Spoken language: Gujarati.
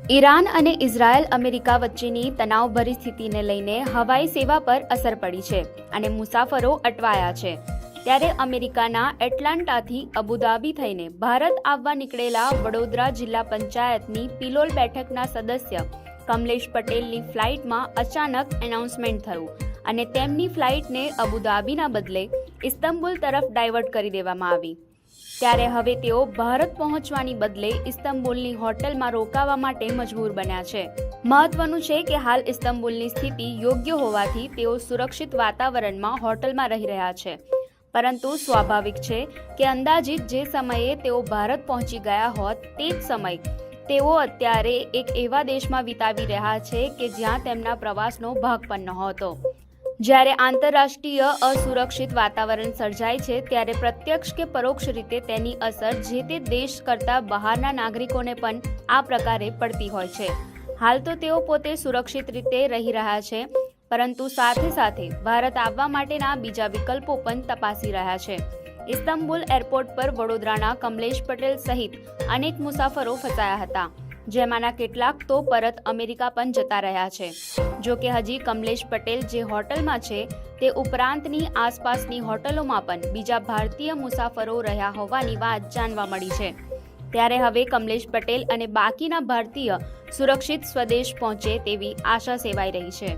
ઈરાન અને ઇઝરાયલ અમેરિકા વચ્ચેની તણાવભરી સ્થિતિને લઈને હવાઈ સેવા પર અસર પડી છે અને મુસાફરો અટવાયા છે। ત્યારે અમેરિકાના એટલાન્ટાથી અબુધાબી થઈને ભારત આવવા નીકળેલા વડોદરા જિલ્લા પંચાયતની પિલોલ બેઠકના સદસ્ય કમલેશ પટેલની ફ્લાઇટમાં અચાનક એનાઉન્સમેન્ટ થયું અને તેમની ફ્લાઇટને અબુધાબીના બદલે ઇસ્તંબુલ તરફ ડાયવર્ટ કરી દેવામાં આવી। ત્યારે હવે તેઓ ભારત પહોંચવાની બદલે ઇસ્તંબુલની હોટલમાં રોકાવા માટે મજબૂર બન્યા છે। મહત્વનું છે કે હાલ ઇસ્તંબુલની સ્થિતિ યોગ્ય હોવાથી તેઓ સુરક્ષિત વાતાવરણમાં હોટલમાં રહી રહ્યા છે, પરંતુ સ્વાભાવિક છે કે અંદાજિત જે સમયે તેઓ ભારત પહોંચી ગયા હોત તે જ સમય તેઓ અત્યારે એક એવા દેશમાં વિતાવી રહ્યા છે કે જ્યાં તેમના પ્રવાસનો ભાગ પણ નહોતો। જ્યારે આંતરરાષ્ટ્રીય અસુરક્ષિત વાતાવરણ સર્જાય છે ત્યારે પ્રત્યક્ષ કે પરોક્ષ રીતે તેની અસર જે તે દેશ કરતા બહારના નાગરિકોને પણ આ પ્રકારે પડતી હોય છે। હાલ તો તેઓ પોતે સુરક્ષિત રીતે રહી રહ્યા છે, પરંતુ સાથે સાથે ભારત આવવા માટેના બીજા વિકલ્પો પણ તપાસી રહ્યા છે। ઇસ્તંબુલ એરપોર્ટ પર વડોદરાના કમલેશ પટેલ સહિત અનેક મુસાફરો ફસાયા હતા, જેમાંના કેટલાક તો પરત અમેરિકા પણ જતા રહ્યા છે। જો કે હજી કમલેશ પટેલ જે હોટલમાં છે તે ઉપરાંતની આસપાસની હોટલોમાં પણ બીજા ભારતીય મુસાફરો રહ્યા હોવાની વાત જાણવા મળી છે। ત્યારે હવે કમલેશ પટેલ અને બાકીના ભારતીય સુરક્ષિત સ્વદેશ પહોંચે તેવી આશા સેવાઈ રહી છે।